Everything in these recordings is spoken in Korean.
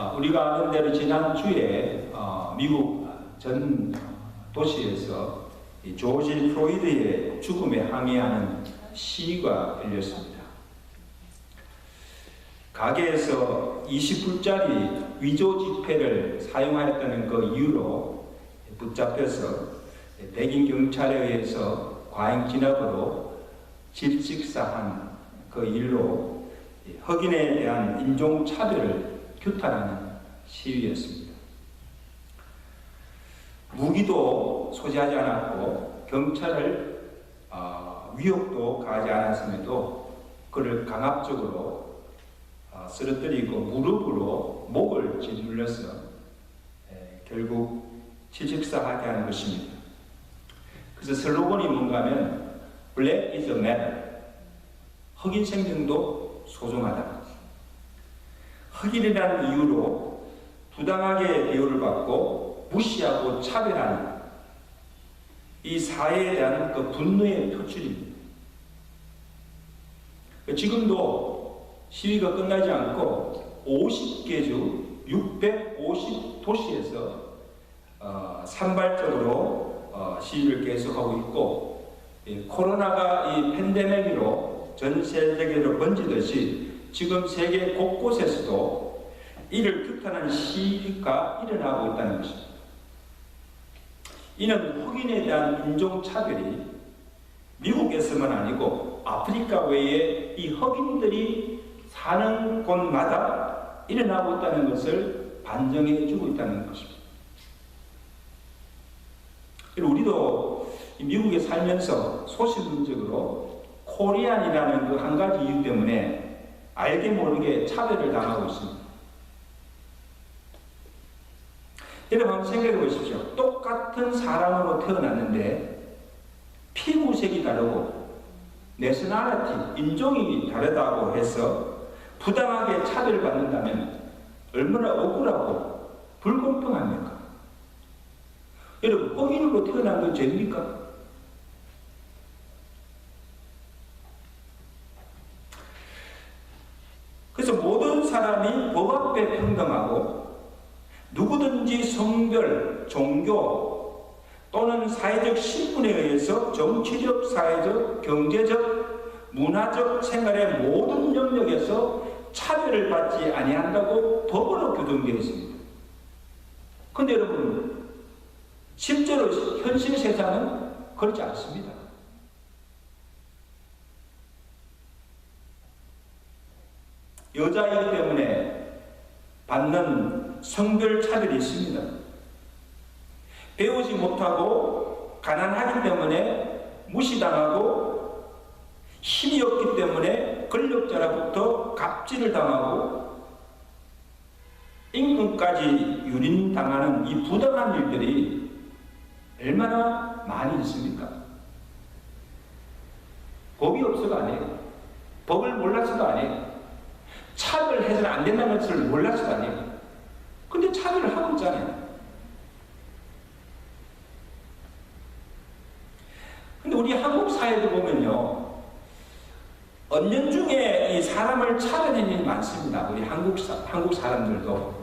우리가 아는 대로 지난주에 미국 전 도시에서 이 조지 플로이드의 죽음에 항의하는 시위가 열렸습니다. 가게에서 20불짜리 위조 지폐를 사용하였다는 그 이유로 붙잡혀서 백인 경찰에 의해서 과잉 진압으로 질식사한 그 일로 흑인에 대한 인종차별을 규탄하는 시위였습니다. 무기도 소지하지 않았고 경찰을 위협도 가하지 않았음에도 그를 강압적으로 쓰러뜨리고 무릎으로 목을 짓눌러서 결국 질식사하게 하는 것입니다. 그래서 슬로건이 뭔가 하면 Black is a matter. 흑인 생명도 소중하다. 흑인이라는 이유로 부당하게 대우를 받고 무시하고 차별하는 이 사회에 대한 그 분노의 표출입니다. 지금도 시위가 끝나지 않고 50개 주 650도시에서 산발적으로 시위를 계속하고 있고, 코로나가 이 팬데믹으로 전 세계로 번지듯이 지금 세계 곳곳에서도 이를 규탄하는 시위가 일어나고 있다는 것입니다. 이는 흑인에 대한 인종차별이 미국에서만 아니고 아프리카 외에 이 흑인들이 사는 곳마다 일어나고 있다는 것을 반증해 주고 있다는 것입니다. 우리도 미국에 살면서 소신문적으로 코리안이라는 그 한 가지 이유 때문에 알게 모르게 차별을 당하고 있습니다. 여러분 한번 생각해 보십시오. 똑같은 사람으로 태어났는데 피부색이 다르고 내셔널리티, 인종이 다르다고 해서 부당하게 차별을 받는다면 얼마나 억울하고 불공평합니까? 여러분, 흑인으로 태어난 건 죄입니까? 그래서 모든 사람이 법 앞에 평등하고 누구든지 성별, 종교 또는 사회적 신분에 의해서 정치적, 사회적, 경제적, 문화적 생활의 모든 영역에서 차별을 받지 아니한다고 법으로 규정되어 있습니다. 그런데 여러분, 실제로 현실 세상은 그렇지 않습니다. 여자이기 때문에 받는 성별 차별이 있습니다. 배우지 못하고 가난하기 때문에 무시당하고 힘이 없기 때문에 권력자로부터 갑질을 당하고 임금까지 유린당하는 이 부당한 일들이 얼마나 많이 있습니까? 법이 없어가 아니에요. 법을 몰라서가 아니에요. 차별해서는 안 된다는 것을 몰라서가 아니에요. 근데 차별을 하고 있잖아요. 근데 우리 한국 사회도 보면요, 은연중에 이 사람을 차별하는 일이 많습니다. 우리 한국 사람들도.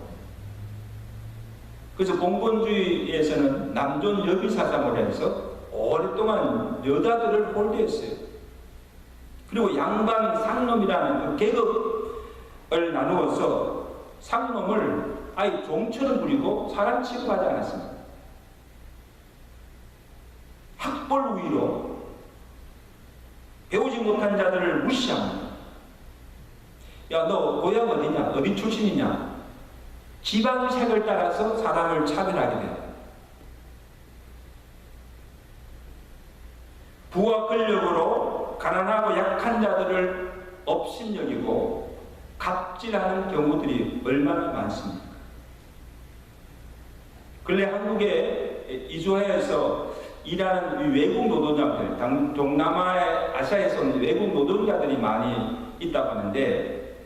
그래서 공권주의에서는 남존 여비 사상으로 해서 오랫동안 여자들을 홀대했어요. 그리고 양반 상놈이라는 그 계급을 나누어서 상놈을 아예 종처럼 부리고 사람 취급하지 않았습니다. 학벌 우위로 배우지 못한 자들을 무시합니다. 야, 너 고향 어디냐? 어디 출신이냐? 지방색을 따라서 사람을 차별하게 돼요. 부와 권력으로 가난하고 약한 자들을 업신여기고 갑질하는 경우들이 얼마나 많습니까? 근래 한국에 이주해서 일하는 외국 노동자들, 동남아, 아시아에서 온 외국 노동자들이 많이 있다고 하는데,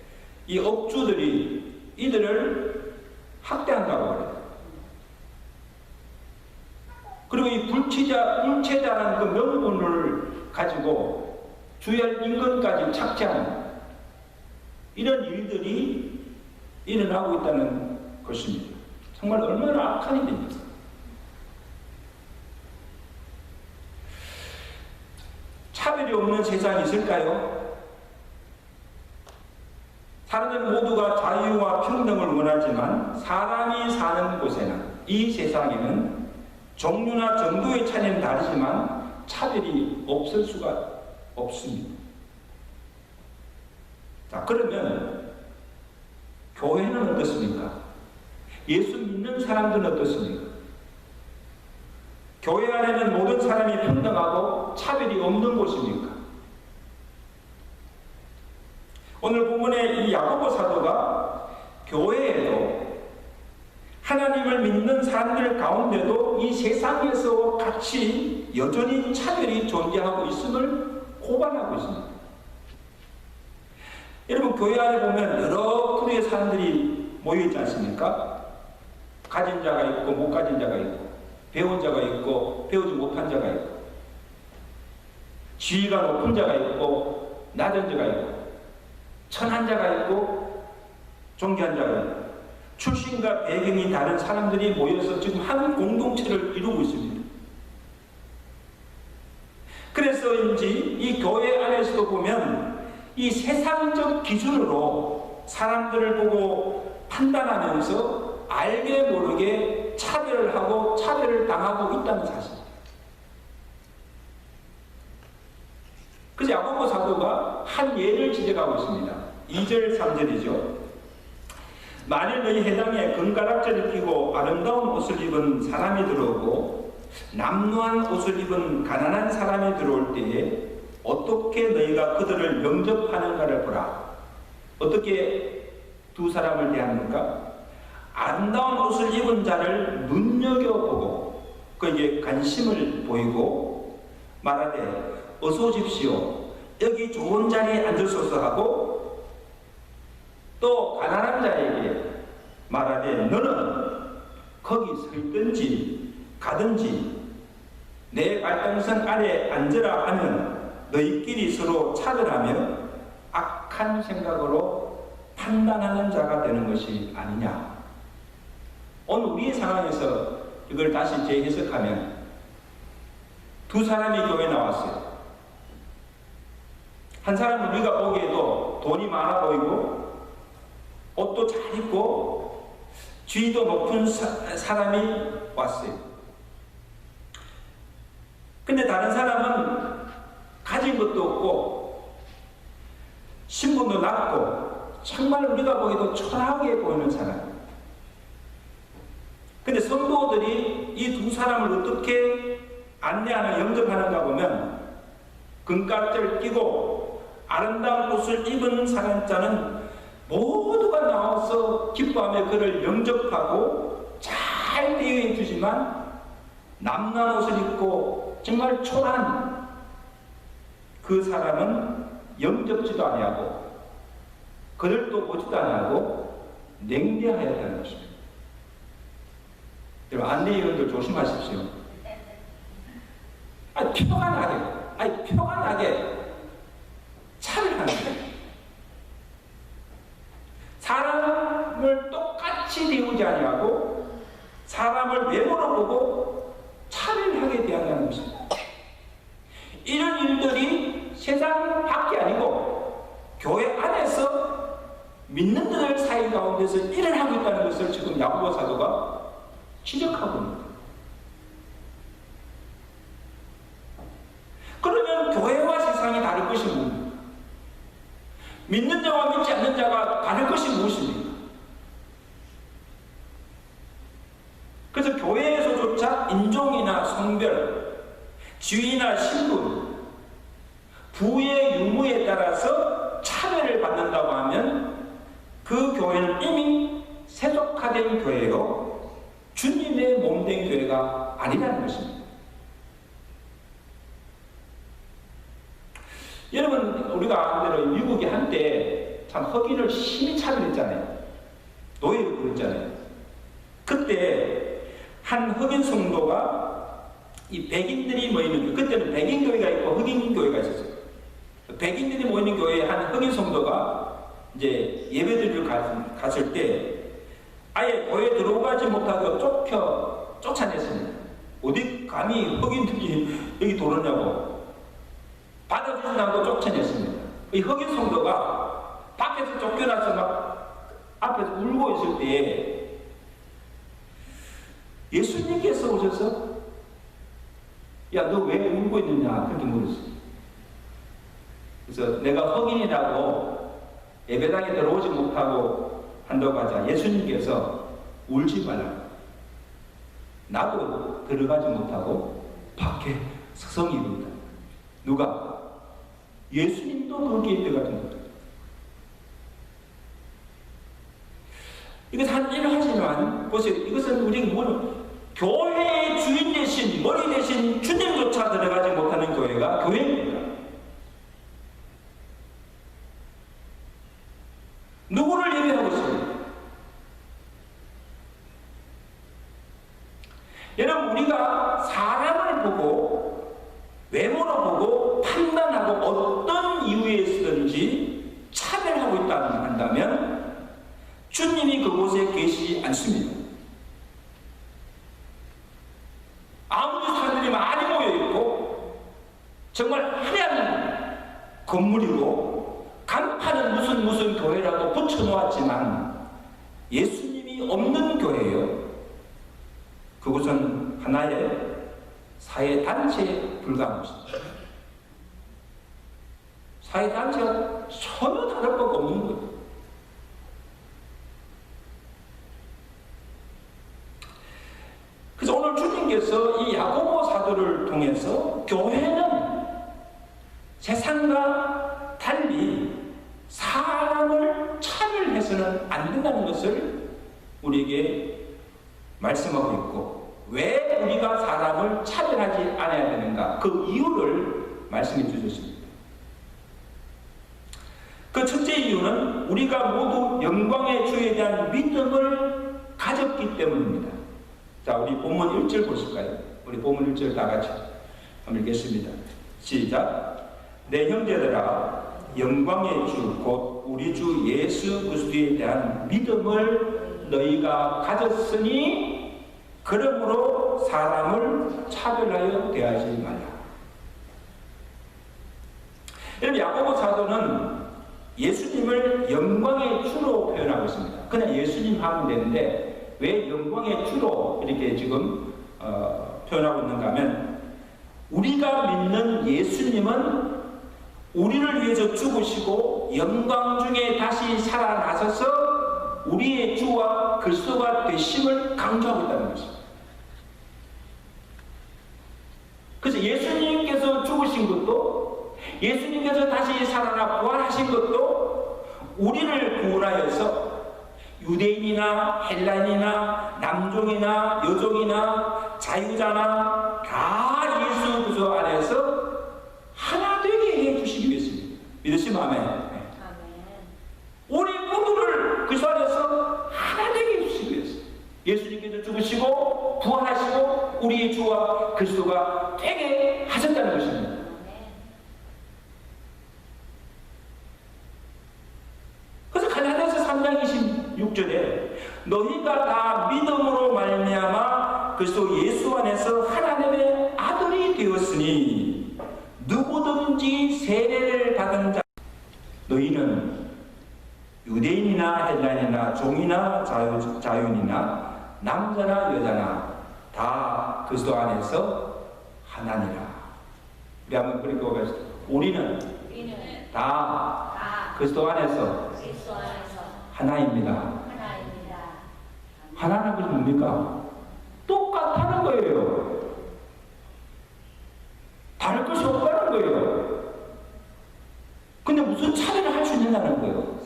이 업주들이 이들을 학대한다고 그래요. 그리고 이 불체자라는 그 명분을 가지고 주열 임금까지 착취하는 이런 일들이 일어나고 있다는 것입니다. 정말 얼마나 악한 일입니까? 차별이 없는 세상이 있을까요? 사람들 모두가 자유와 평등을 원하지만 사람이 사는 곳에는, 이 세상에는 종류나 정도의 차이는 다르지만 차별이 없을 수가 없습니다. 자, 그러면 교회는 어떻습니까? 예수 믿는 사람들은 어떻습니까? 교회 안에는 모든 사람이 평등하고 차별이 없는 곳입니까? 오늘 본문의 이 야고보 사도가 교회에도 하나님을 믿는 사람들 가운데도 이 세상에서 같이 여전히 차별이 존재하고 있음을 고발하고 있습니다. 여러분, 교회 안에 보면 여러 부류의 사람들이 모여있지 않습니까? 가진 자가 있고 못 가진 자가 있고, 배운 자가 있고 배우지 못한 자가 있고, 지위가 높은 자가 있고 낮은 자가 있고, 천한 자가 있고 존귀한 자가 있고, 출신과 배경이 다른 사람들이 모여서 지금 한 공동체를 이루고 있습니다. 그래서인지 이 교회 안에서도 보면 이 세상적 기준으로 사람들을 보고 판단하면서 알게 모르게 차별을 하고 차별을 당하고 있다는 사실입니다. 그래서 야고보 사도가 한 예를 지적하고 있습니다. 2절 3절이죠. 만일 너희 회당에 금가락지를 끼고 아름다운 옷을 입은 사람이 들어오고 남루한 옷을 입은 가난한 사람이 들어올 때에 어떻게 너희가 그들을 영접하는가를 보라. 어떻게 두 사람을 대합니까? 아름다운 옷을 입은 자를 눈여겨보고 그에게 관심을 보이고 말하되 어서 오십시오, 여기 좋은 자리에 앉으소서 하고, 또 가난한 자에게 말하되 너는 거기 설든지 가든지 내 발등선 아래 앉으라 하면 너희끼리 서로 차별하며 악한 생각으로 판단하는 자가 되는 것이 아니냐. 오늘 우리의 상황에서 이걸 다시 재해석하면 두 사람이 교회에 나왔어요. 한 사람은 우리가 보기에도 돈이 많아 보이고 옷도 잘 입고 지위도 높은 사람이 왔어요. 근데 다른 사람은 가진 것도 없고 신분도 낮고 정말 우리가 보기에도 초라하게 보이는 사람. 근데 성도들이 이 두 사람을 어떻게 안내하는, 영접하는가 보면 금가락지를 끼고 아름다운 옷을 입은 사람자는 모두가 나와서 기뻐하며 그를 영접하고 잘 대우해 주지만 남난 옷을 입고 정말 초라한 그 사람은 영접지도 아니하고 그들도 오지도 아니하고 냉대하였다는 것입니다. 여러분, 안내위원들 조심하십시오. 표가 나게 차별하는 거예요. 사람을 똑같이 대우지 아니하고 사람을 외모로 보고 차별하게 대한다는 것입니다. 이런 일들이 세상 밖이 아니고 교회 안에서 믿는 자들 사이 가운데서 일어나고 있다는 것을 지금 야고보 사도가 지적하고 있습니다. 그러면 교회와 세상이 다를 것이 뭡니까? 믿는 자와 믿지 않는 자가 다를 것이 무엇입니까? 그래서 교회에서조차 인종이나 성별, 지위나 신분, 부의 유무에 따라서 차별을 받는다고 하면 그 교회는 이미 세속화된 교회요, 주님의 몸된 교회가 아니라는 것입니다. 여러분, 우리가 아는 대로 미국이 한때 참 흑인을 심히 차별했잖아요. 노예로 그랬잖아요. 그때 한 흑인 성도가 이 백인들이 모이는, 그때는 백인 교회가 있고 흑인 교회가 있었어요. 백인들이 모이는 교회에 한 흑인 성도가 이제 예배드리러 갔을 때 아예 받아주지 못하고 쫓아냈습니다. 어디 감히 흑인들이 여기 들어오냐고 받아주지 않고 쫓아냈습니다. 이 흑인 성도가 밖에서 쫓겨나서 막 앞에서 울고 있을 때에 예수님께서 오셔서 야, 너 왜 울고 있느냐 그렇게 물었어요. 그래서 내가 흑인이라고 예배당에 들어오지 못하고 한다고 하자 예수님께서 울지 말라. 나도 들어가지 못하고 밖에 서성이 이룬다. 누가? 예수님도 거기에 들어가지 못한다. 이것은 한 일을 하지만 보세요. 이것은 우리가 뭐는 교회의 주인 대신 머리 대신 주님조차 들어가지 못하는 교회가 교회입니다. 누구를 예배하고 있습니까? 여러분 우리가 사람을 보고 외모로 보고 판단하고 어떤 이유에 쓰든지 차별하고 있다 한다면 주님이 그곳에 계시지 않습니다. 아무리 사람들이 많이 모여있고 정말 화려한 건물이고 간판은 무슨 교회라고 붙여놓았지만 예수님이 없는 교회예요. 그것은 하나의 사회단체에 불과한 것입니다. 사회단체가 전혀 다를 바가 없는 거예요. 그래서 오늘 주님께서 이 야고보 사도를 통해서 교회는 세상과 달리 사람을 차별해서는 안 된다는 것을 우리에게 말씀하고 있고 왜 우리가 사람을 차별하지 않아야 되는가 그 이유를 말씀해 주셨습니다. 그 첫째 이유는 우리가 모두 영광의 주에 대한 믿음을 가졌기 때문입니다. 자, 우리 본문 1절 보실까요? 우리 본문 1절 다 같이 한번 읽겠습니다. 시작. 내 형제들아 영광의 주 곧 우리 주 예수 그리스도에 대한 믿음을 너희가 가졌으니 그러므로 사람을 차별하여 대하지 말라. 여러분 야고보 사도는 예수님을 영광의 주로 표현하고 있습니다. 그냥 예수님 하면 되는데 왜 영광의 주로 이렇게 지금 표현하고 있는가 하면 우리가 믿는 예수님은 우리를 위해서 죽으시고 영광 중에 다시 살아나셔서 우리의 주와 그리스도가 되심을 강조하고 있다는 것입니다. 그래서 예수님께서 죽으신 것도 예수님께서 다시 살아나 부활하신 것도 우리를 구원하여서 유대인이나 헬라인이나 남종이나 여종이나 자유자나 다 예수 그리스도 안에서 하나 되게 해주시기 위해서입니다. 믿으시면 아멘. 아멘. 우리 모두를 그리스도 안에서 하나 되게 해주시기 위해서 예수님께서 죽으시고 부활하시고 우리의 주와 그리스도가 되게 하셨다는 것입니다. 그래서 갈라디아서 3장 26절에 너희가 다 믿음으로 말미암아 그리스도 예수 안에서 하나님의 아들이 되었으니 누구든지 세례를 받은 자 너희는 유대인이나 헬라인이나 종이나 자유인이나 남자나 여자나 다 그리스도 안에서 하나니라. 우리 한번 그렇게 보겠습니다. 우리는 다 그리스도 안에서 하나입니다. 하나는 것이 뭡니까? 똑같다는 거예요. 다를 것이 없다는 거예요. 근데 무슨 차이를 할 수 있느냐는 거예요.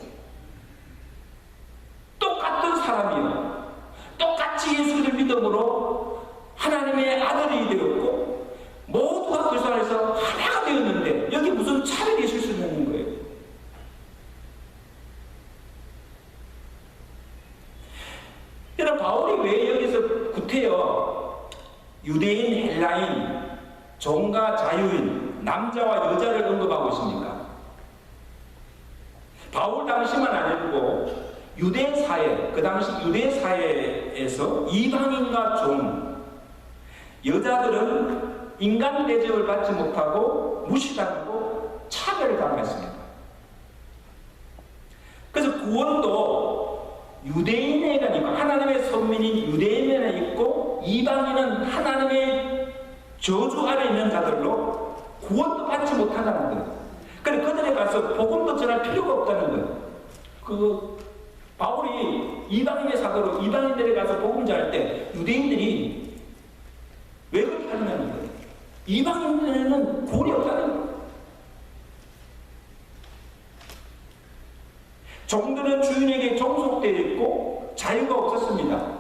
똑같은 사람이요. 똑같이 예수를 믿음으로 하나님의 아들이 되었고 모두가 그리스도 안에서 하나가 되었는데 여기 무슨 차별이 있을 수 있는 거예요. 여러분 바울이 왜 여기서 구태여 유대인, 헬라인, 종과 자유인, 남자와 여자를 언급하고 있습니까? 바울 당시만 아니고 유대 사회, 그 당시 유대 사회에서 이방인과 종, 여자들은 인간 대접을 받지 못하고 무시당하고 차별을 당했습니다. 그래서 구원도 유대인에게 아니고 하나님의 선민인 유대인에게 있고 이방인은 하나님의 저주 아래 있는 자들로 구원도 받지 못한다는 거예요. 그래서 그들에 가서 복음도 전할 필요가 없다는 거예요. 그 바울이 이방인의 사도로 이방인들에 가서 복음 전할 때 유대인들이 왜 그렇게 하느냐는 거예요. 이방인들에는 구원이 없다는 거예요. 종들은 주인에게 종속되어 있고 자유가 없었습니다.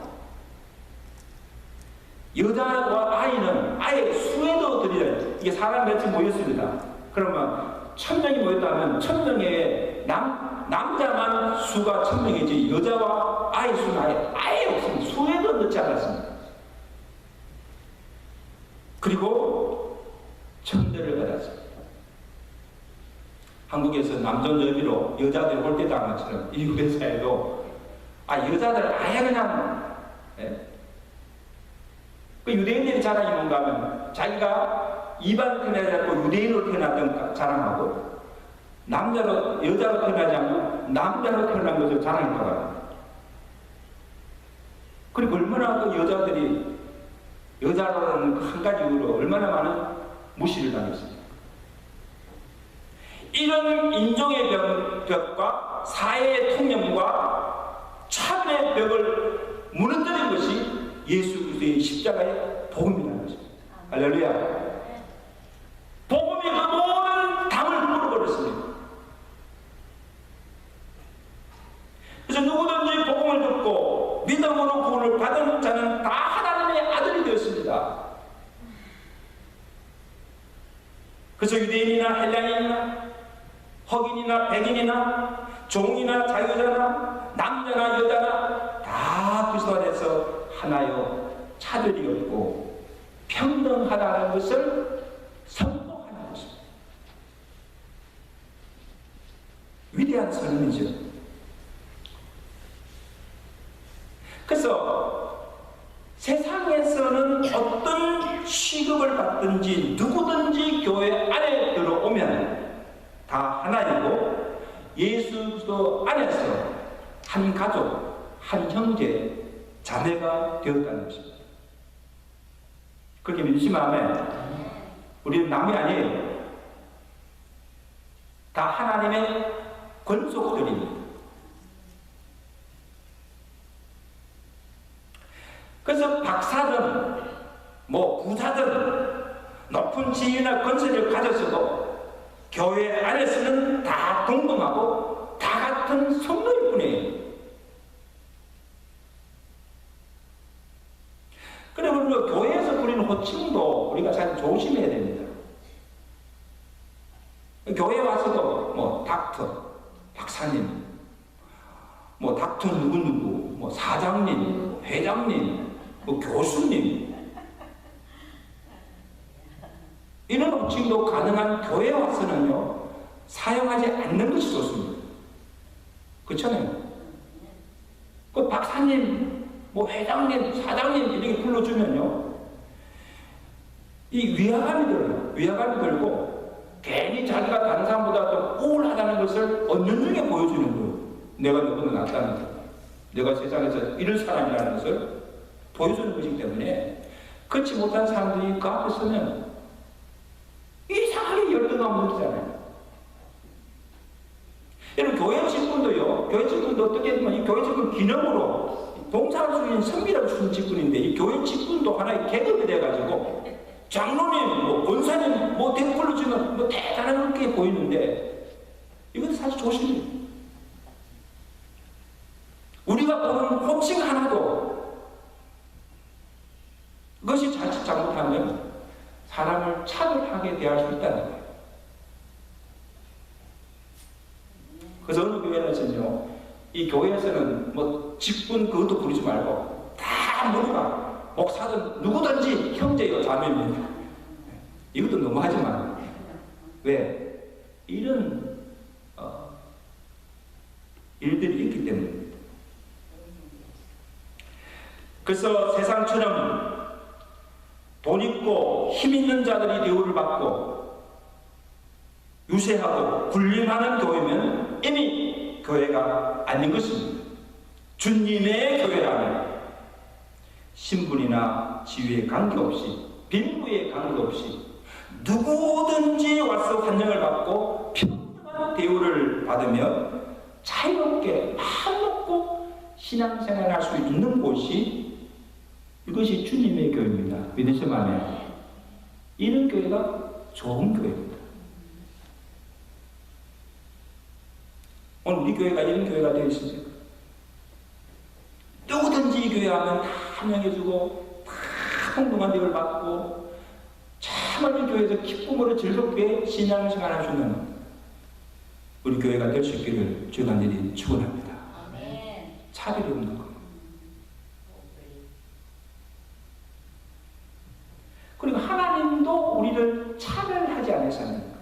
여자와 아이는 아예 수에도 드리라. 이게 사람 몇이 모였습니다. 그러면 1000명이 모였다면 1000명의 남자만 수가 1000명이지 여자와 아이 수는 아예 없습니다. 수에도 넣지 않았습니다. 그리고 천대를 받았습니다. 한국에서 남존 여비로 여자들 홀대당한 것처럼 이 유대사에도 여자들 아예 그냥 그 유대인들이 자랑이 뭔가 하면 자기가 이방으로 태어나지 않고 유대인으로 태어났던 자랑하고 여자로 태어나지 않고 남자로 태어난 것을 자랑했다고 합니다. 그리고 얼마나 그 여자들이 여자라는 한 가지 이유로 얼마나 많은 무시를 당했습니다. 이런 인종의 벽과 사회의 통념과 차별의 벽을 무너뜨린 것이 예수 그리스도의 십자가의 복음이라는 것입니다. 할렐루야. 복음이 그 모든 담을 풀어버렸습니다. 그래서 누구든지 복음을 듣고 믿음으로 구원을 받은 자는 다 하나님의 아들이 되었습니다. 그래서 유대인이나 헬라인이나 흑인이나 백인이나 종이나 자유자나 남자나 여자나 다 그리스도 안에서 하나요 차별이 없고 평등하다는 것을 선포하는 것입니다. 위대한 선언이죠. 그래서 세상에서는 어떤 취급을 받든지 누구든지 교회 안에 들어오면 다 하나이고 예수 그리스도 안에서 한 가족, 한 형제, 자매가 되었다는 것입니다. 그렇게 믿으시면 우리는 남이 아니에요. 다 하나님의 권속들입니다. 그래서 박사든 부자든 높은 지위나 권세를 가졌어도 교회 안에서는 다 동등하고 다 같은 성도일 뿐이에요. 그래서 우리가 교회에서 부리는 호칭도 우리가 잘 조심해야 됩니다. 교회 와서도 닥터, 박사님, 닥터 누구누구, 사장님, 회장님, 교수님 이런 호칭도 가능한 교회에 와서는요 사용하지 않는 것이 좋습니다. 그렇잖아요. 그 박사님, 회장님, 사장님 이렇게 불러주면요 이 위화감이 들고 괜히 자기가 다른 사람보다 더 우월하다는 것을 언연중에 보여주는 거예요. 내가 너보다 낫다는 것, 내가 세상에서 이런 사람이라는 것을 보여주는 것이기 때문에 그렇지 못한 사람들이 그 앞에 서면 이상하게 열등감을 느끼잖아요. 여러분 교회 직분도요. 교회 직분도 어떻게 보면 이 교회 직분 기능으로 봉사할 수 있는 성비라고 주는 직분인데 이 교회 직분도 하나의 계급이 돼가지고 장로님, 권사님 대꾸를 주면 대단한 그렇게 보이는데 이것도 사실 조심해요. 우리가 보는 호칭 하나도 그것이 자칫 잘못하면 사람을 차별하게 대할 수 있다는 거예요. 그래서 어느 교회에서는요, 이 교회에서는 직분 그것도 부르지 말고 다 모두가 목사든 누구든지 형제요 자매입니다. 이것도 너무하지만 왜? 이런 일들이 있기 때문입니다. 그래서 세상처럼 돈 있고 힘 있는 자들이 대우를 받고 유세하고 군림하는 교회면 이미 교회가 아닌 것입니다. 주님의 교회라면 신분이나 지위에 관계없이, 빈부에 관계없이 누구든지 와서 환영을 받고 평등한 대우를 받으며 자유롭게 마음 놓고 신앙생활을 할 수 있는 곳이, 이것이 주님의 교회입니다. 믿으시면 이런 교회가 좋은 교회입니다. 오늘 우리 교회가 이런 교회가 되어 있습니까? 누구든지 이 교회 하면 다 환영해주고 다 평등한 대우를 받고 참으로 교회에서 기쁨으로 즐겁게 신앙생활 할 수 있는 우리 교회가 될 수 있기를 주의 간절히 축원합니다. 차별이 없는 것. 그리고 하나님도 우리를 차별하지 않으셨는 거예요.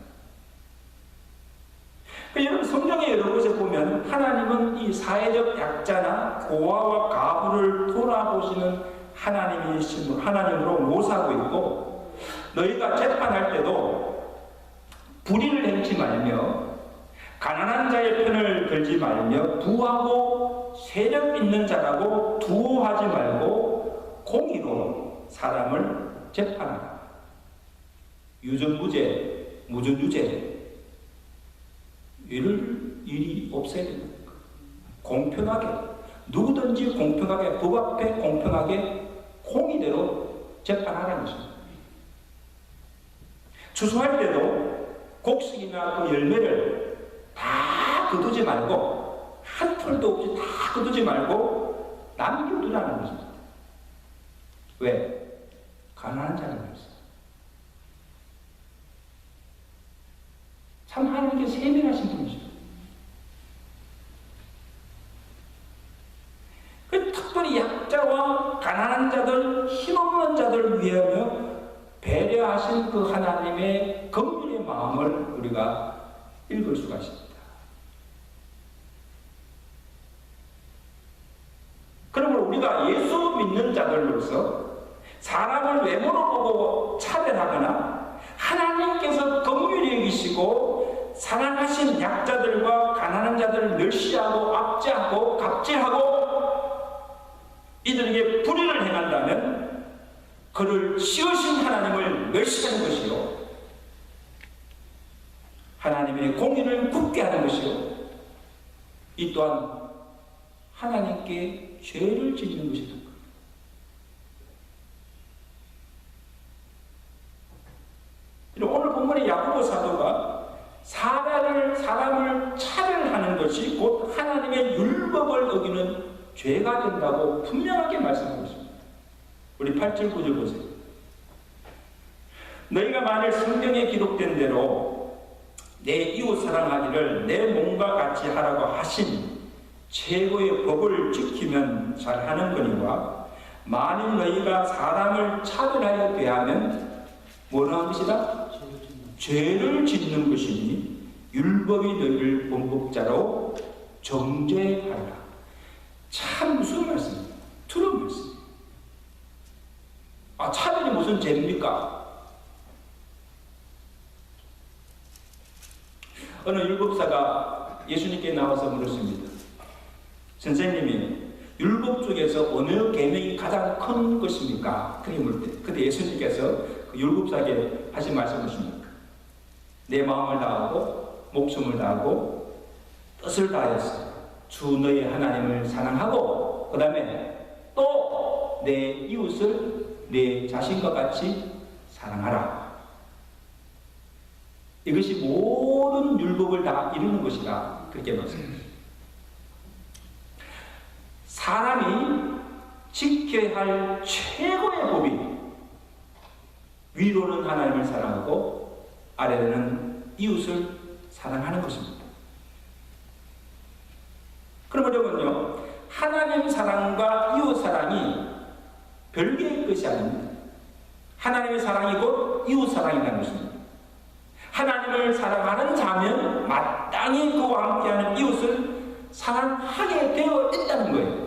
여러분 성경의 여러 곳에 보면 하나님은 이 사회적 약자나 고아와 가부를 돌아보시는 하나님으로 모사하고 있고, 너희가 재판할 때도 불의를 행치 말며 가난한 자의 편을 들지 말며 부하고 세력 있는 자라고 두어하지 말고 공의로 사람을 재판하라. 유전무죄, 무전유죄 일이 없어야 된다. 공평하게, 누구든지 공평하게, 법 앞에 공평하게 공의대로 재판하라는 것입니다. 추수할 때도 곡식이나 그 열매를 다 거두지 말고, 한 톨도 없이 다 거두지 말고 남겨두라는 것입니다. 왜? 가난한 자를 위해서. 참 하나님께 세밀하신 분이시죠. 그 특별히 약자와 가난한 자들, 힘없는 자들을 위하여 배려하신 그 하나님의 긍휼의 마음을 우리가 읽을 수가 있습니다. 그러므로 우리가 예수 믿는 자들로서 사람을 외모로 보고 차별하거나 하나님께서 긍휼히 여기시고 사랑하신 약자들과 가난한 자들을 멸시하고 압제하고 갑질하고 이들에게 불의를 행한다면 그를 지으신 하나님을 멸시하는 것이요, 하나님의 공의를 굽게 하는 것이요, 이 또한 하나님께 죄를 짓는 것이다. 오늘 본문의 야고보 사도가 사람을 차별하는 것이 곧 하나님의 율법을 어기는 죄가 된다고 분명하게 말씀하고 있습니다. 우리 8절 9절 보세요. 너희가 만일 성경에 기록된 대로 내 이웃 사랑하기를 내 몸과 같이 하라고 하신 최고의 법을 지키면 잘하는 거니와, 만일 너희가 사람을 차별하여 대하면 뭐라 한 것이다? 죄를 짓는 것이니 율법이 너희를 범법자로 정죄하리라. 참 무슨 말씀입니까? 두려운 말씀입니다. 차별이 무슨 죄입니까? 어느 율법사가 예수님께 나와서 물었습니다. 선생님이 율법 중에서 어느 계명이 가장 큰 것입니까? 그렇게 물을 때, 그때 예수님께서 그 율법사에게 하신 말씀은 무엇입니까? 내 마음을 다하고 목숨을 다하고 뜻을 다해서 주 너희 하나님을 사랑하고, 그 다음에 또 내 이웃을 내 자신과 같이 사랑하라. 이것이 모든 율법을 다 이루는 것이다. 그렇게 말씀합니다. 사람이 지켜야 할 최고의 법이 위로는 하나님을 사랑하고 아래로는 이웃을 사랑하는 것입니다. 그러면요, 하나님 사랑과 이웃 사랑이 별개의 것이 아닙니다. 하나님의 사랑이 곧 이웃 사랑이라는 것입니다. 하나님을 사랑하는 자면 마땅히 그와 함께하는 이웃을 사랑하게 되어 있다는 거예요.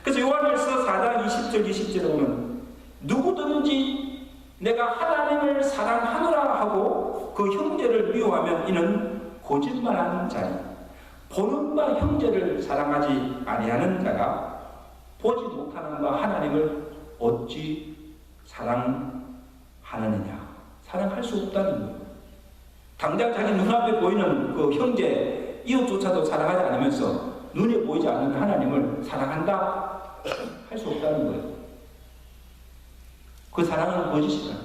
그래서 요한일서 4장 20절 20절에 보면 누구든지 내가 하나님을 사랑하노라 하고 그 형제를 미워하면 이는 거짓말하는 자니 보는 바 형제를 사랑하지 아니하는 자가 보지 못하는 바 하나님을 어찌 사랑하느냐. 사랑할 수 없다는 거예요. 당장 자기 눈앞에 보이는 그 형제, 이웃조차도 사랑하지 않으면서 눈에 보이지 않는 하나님을 사랑한다? 할 수 없다는 거예요. 그 사랑은 거짓이다.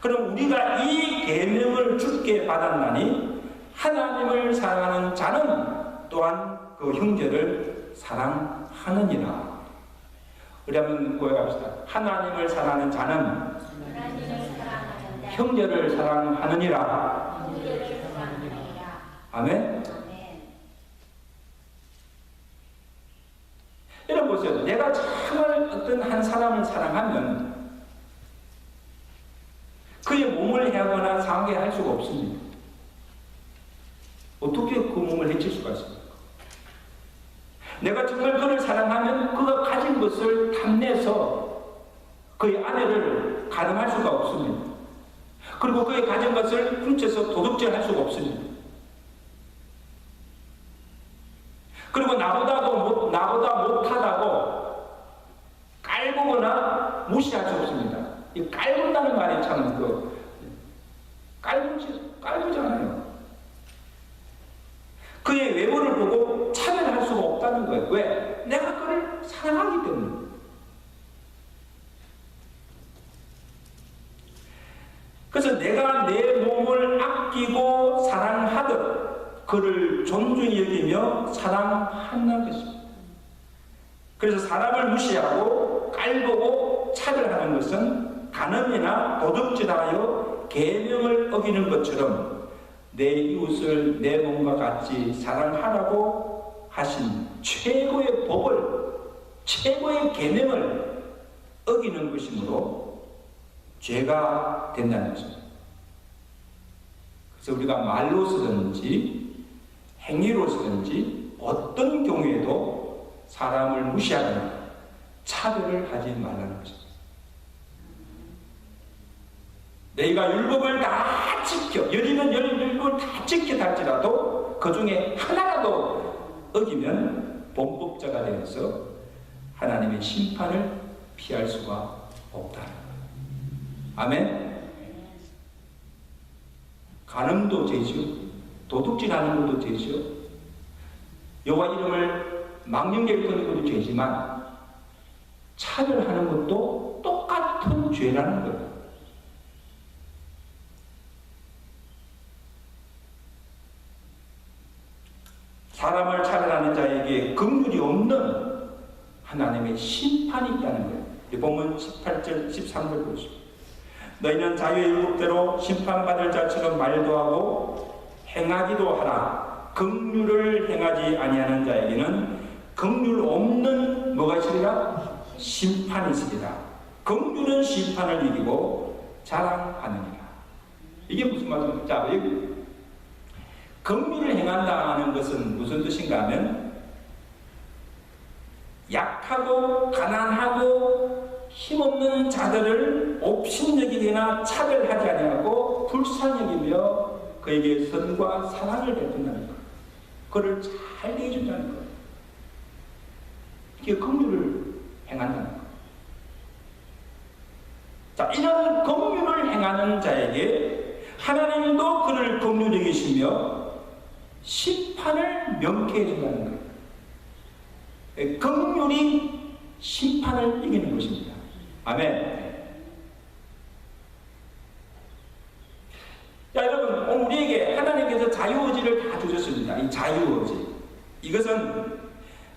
그럼 우리가 이 계명을 주께 받았나니 하나님을 사랑하는 자는 또한 그 형제를 사랑하느니라. 우리 한번 고백합시다. 하나님을 사랑하는 자는 형제를 사랑하느니라. 아멘. 여러분 보세요. 내가 정말 어떤 한 사람을 사랑하면 그의 몸을 해하거나 상하게 수가 없습니다. 어떻게 그 몸을 해칠 수가 있습니까? 내가 정말 그를 사랑하면 그가 가진 것을 탐내서 그의 아내를 가늠할 수가 없습니다. 그리고 그의 가진 것을 훔쳐서 도둑질할 수가 없습니다. 그리고 나보다 못하다고 깔보거나 무시할 수 없습니다. 이 깔본다는 말이 참 깔보지 않아요. 그의 외모를 보고 차별할 수가 없다는 거예요. 왜? 내가 그를 사랑하기 때문에. 그래서 내가 내 몸을 아끼고 사랑하듯 그를 존중히 여기며 사랑하는 것입니다. 그래서 사람을 무시하고 깔보고 차별하는 것은 간음이나 도둑질하여 계명을 어기는 것처럼 내 이웃을 내 몸과 같이 사랑하라고 하신 최고의 법을, 최고의 계명을 어기는 것이므로 죄가 된다는 것입니다. 그래서 우리가 말로서든지 행위로서든지 어떤 경우에도 사람을 무시하거나 차별을 하지 말라는 것입니다. 내가 율법을 다 지켜, 열이는 율법을 다 지켜 할지라도 그 중에 하나라도 어기면 범법자가 되어서 하나님의 심판을 피할 수가 없다는 거예요. 아멘. 간음도 죄지요, 도둑질하는 것도 죄지요, 여호와 이름을 망령되게 거는 것도 죄지만 차별하는 것도 똑같은 죄라는 거예요. 사람을 차별하는 자에게 긍휼이 없는 하나님의 심판이 있다는 거예요. 본문 18절, 13절 보십시오. 너희는 자유의 율법대로 심판받을 자처럼 말도 하고 행하기도 하라. 긍휼을 행하지 아니하는 자에게는 긍휼 없는 뭐가 있으리라? 심판이 있으리라. 긍휼은 심판을 이기고 자랑하느니라. 이게 무슨 말입니까? 자, 여기 긍휼을 행한다는 것은 무슨 뜻인가 하면 약하고 가난하고 힘없는 자들을 업신여기거나 차별하지 아니하고 불쌍히 여기며 그에게 선과 사랑을 베푼다는 것, 그를 잘 대해준다는 것, 이게 긍휼을 행한다는 것. 자, 이런 긍휼을 행하는 자에게 하나님도 그를 긍휼히 여기시며 심판을 명쾌해 준다는 거예요. 긍휼이 심판을 이기는 것입니다. 아멘. 자, 여러분, 우리에게 하나님께서 자유의지를 다 주셨습니다. 이 자유의지, 이것은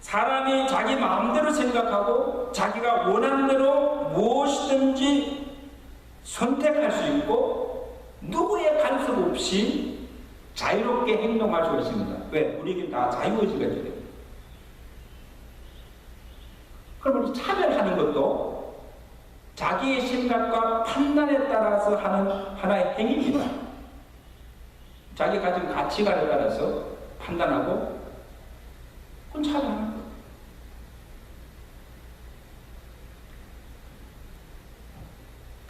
사람이 자기 마음대로 생각하고 자기가 원하는 대로 무엇이든지 선택할 수 있고 누구의 간섭 없이 자유롭게 행동할 수 있습니다. 왜? 우리에게 다 자유의지가 있어요. 그러면 차별하는 것도 자기의 생각과 판단에 따라서 하는 하나의 행위입니다. 자기가 가진 가치관에 따라서 판단하고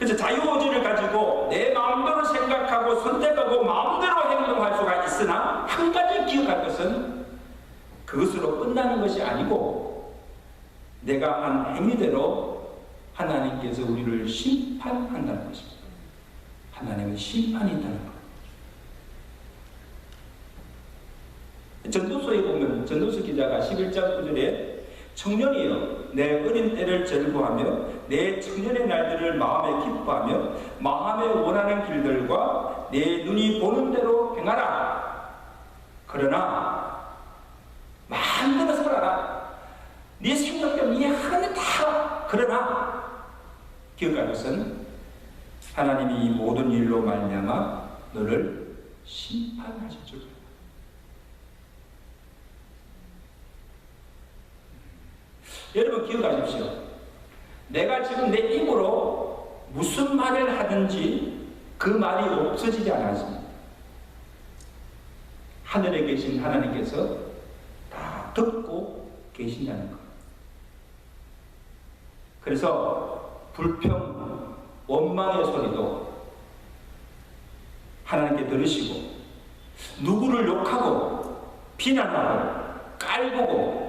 그래서 자유의지를 가지고 내 마음대로 생각하고 선택하고 마음대로 행동할 수가 있으나 한 가지 기억할 것은 그것으로 끝나는 것이 아니고 내가 한 행위대로 하나님께서 우리를 심판한다는 것입니다. 하나님의 심판이 있다는 것. 전도서에 보면 전도서 기자가 11장 9절에 청년이여 내 어린 때를 즐거워하며 내 청년의 날들을 마음에 기뻐하며 마음에 원하는 길들과 내 눈이 보는 대로 행하라. 그러나 마음대로 살아라. 네 생각대로 네 하는 다. 그러나 기억할 것은 하나님이 이 모든 일로 말미암아 너를 심판하실 줄. 여러분 기억하십시오. 내가 지금 내 입으로 무슨 말을 하든지 그 말이 없어지지 않았습니다. 하늘에 계신 하나님께서 다 듣고 계신다는 것. 그래서 불평, 원망의 소리도 하나님께 들으시고 누구를 욕하고 비난하고 깔보고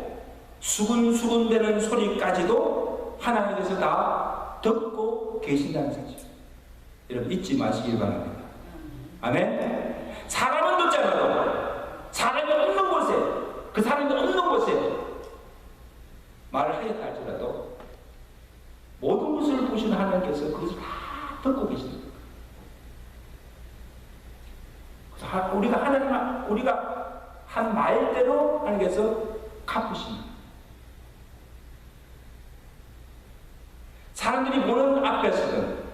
수군수군대는 소리까지도 하나님께서 다 듣고 계신다는 사실. 여러분 잊지 마시길 바랍니다. 아멘. 사람은 듣지 않아도 사람이 없는 곳에 그 사람이 없는 곳에 말을 하였다 할지라도 모든 것을 보시는 하나님께서 그것을 다 듣고 계십니다. 그래서 우리가 한 말대로 하나님께서 갚으십니다. 사람들이 보는 앞에서든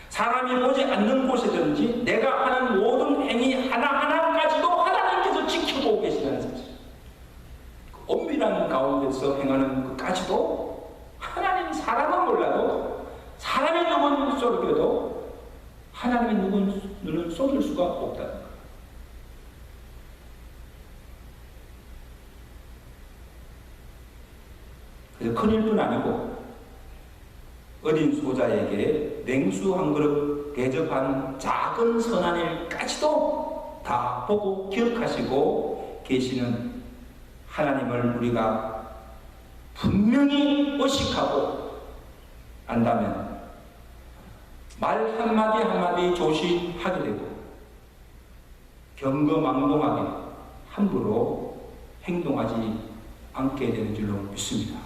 사람이 보지 않는 곳이든지 내가 하는 모든 행위 하나하나까지도 하나님께서 지켜보고 계시다는 사실. 그 엄밀한 가운데서 행하는 것까지도 하나님 사람은 몰라도 사람의 눈은 쏠겨도 하나님의 눈을 쏟을 수가 없다는 것. 그래서 큰일도 아니고 어린 소자에게 냉수 한 그릇 대접한 작은 선한 일까지도 다 보고 기억하시고 계시는 하나님을 우리가 분명히 의식하고 안다면 말 한마디 한마디 조심하게 되고 경거망동하게 함부로 행동하지 않게 되는 줄로 믿습니다.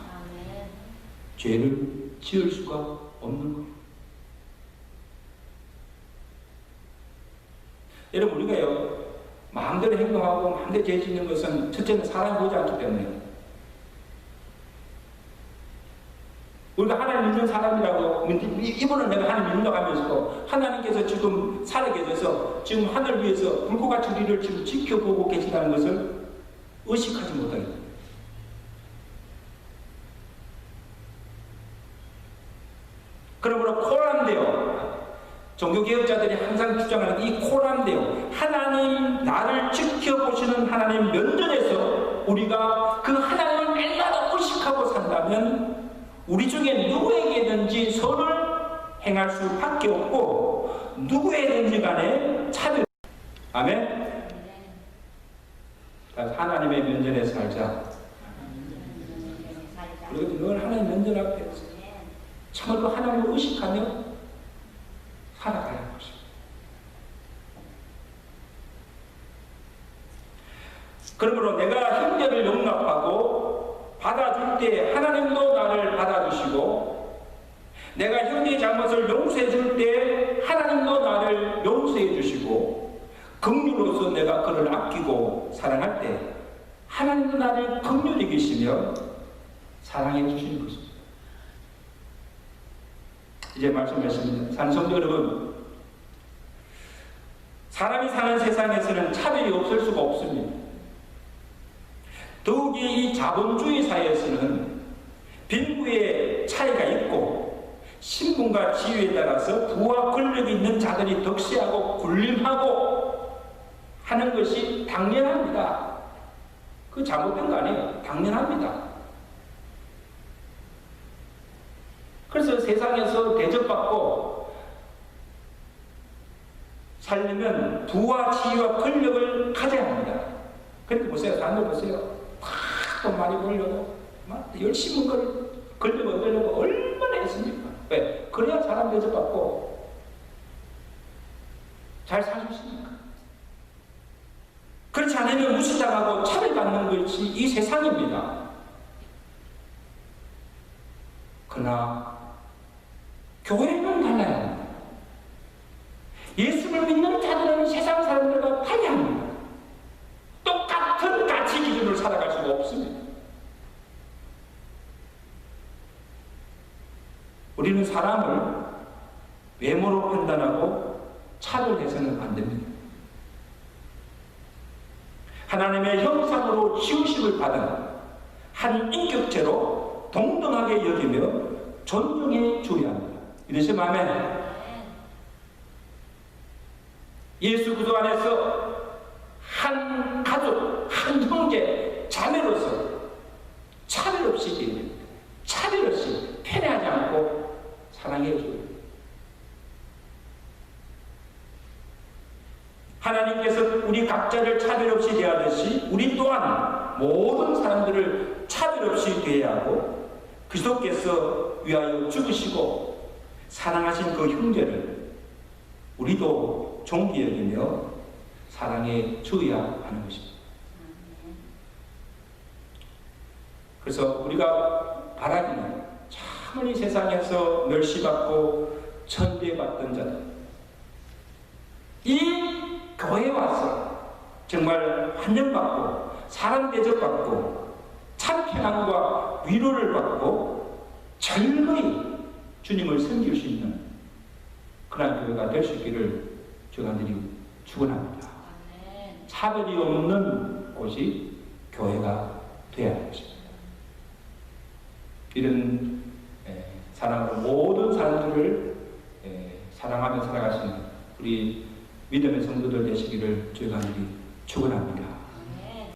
죄를 지을 수가 없는 거예요. 여러분 우리가요 마음대로 행동하고 마음대로 죄 짓는 것은 첫째는 사람이 보지 않기 때문에 우리가 하나님 믿는 사람이라고 이분은 내가 하나님 믿는다고 하면서도 하나님께서 지금 살아계셔서 지금 하늘 위에서 불꽃같이 우리를 지금 지켜보고 계시다는 것을 의식하지 못하게 됩니다. 그러므로 코란데요. 종교개혁자들이 항상 주장하는 이 코란데요. 하나님 나를 지켜보시는 하나님 면전에서 우리가 그 하나님을 날마다 의식하고 산다면 우리 중에 누구에게든지 선을 행할 수밖에 없고 누구에든지 간에 차별. 아멘. 하나님의 면전에 살자. 우리가 늘 하나님 면전 앞에 참으로 하나님을 의식하며 살아가야 하는 것입니다. 그러므로 내가 형제를 용납하고 받아줄 때 하나님도 나를 받아주시고 내가 형제의 잘못을 용서해 줄 때 하나님도 나를 용서해 주시고 긍휼로서 내가 그를 아끼고 사랑할 때 하나님도 나를 긍휼히 계시며 사랑해 주시는 것입니다. 이제 말씀하십니다. 사는 성도 여러분, 사람이 사는 세상에서는 차별이 없을 수가 없습니다. 더욱이 이 자본주의 사회에서는 빈부의 차이가 있고 신분과 지위에 따라서 부와 권력이 있는 자들이 덕시하고 군림하고 하는 것이 당연합니다. 그 잘못된 거 아니에요. 당연합니다. 그래서 세상에서 대접받고 살려면 부와 지위와 권력을 가져야 합니다. 그러니까 보세요. 사람들 보세요. 돈 많이 벌려고 막 열심히 권력 얻으려고 얼마나 했습니까? 왜? 그래야 사람 대접받고 잘 살 수 있습니까? 그렇지 않으면 무시당하고 차별받는 것이 이 세상입니다. 그러나 교회는 달라야 합니다. 예수를 믿는 자들은 세상 사람들과 달라야 합니다. 똑같은 가치 기준으로 살아갈 수가 없습니다. 우리는 사람을 외모로 판단하고 차별해서는 안 됩니다. 하나님의 형상으로 지으심을 받은 한 인격체로 동등하게 여기며 존중해 줘야 합니다. 이러시 아멘. 예수 그리스도 안에서 한 가족, 한 형제, 자매로서 차별 없이 대립니다. 차별 없이 편애하지 않고 사랑해 줘요. 하나님께서 우리 각자를 차별 없이 대하듯이 우리 또한 모든 사람들을 차별 없이 대해야 하고 그리스도께서 위하여 죽으시고 사랑하신 그 형제를 우리도 존귀 여기며 사랑해 주어야 하는 것입니다. 그래서 우리가 바라기는 참으로 세상에서 멸시받고 천대받던 자들, 이 교회에 와서 정말 환영받고 사랑 대접받고 참 평안과 위로를 받고 즐거이 주님을 섬길 수 있는 그런 교회가 될 수 있기를 주간들이 축원합니다. 차별이 없는 곳이 교회가 되어야 할 것입니다. 이런 사랑으로 모든 사람들을 사랑하며 살아가시는 우리 믿음의 성도들 되시기를 주간들이 축원합니다.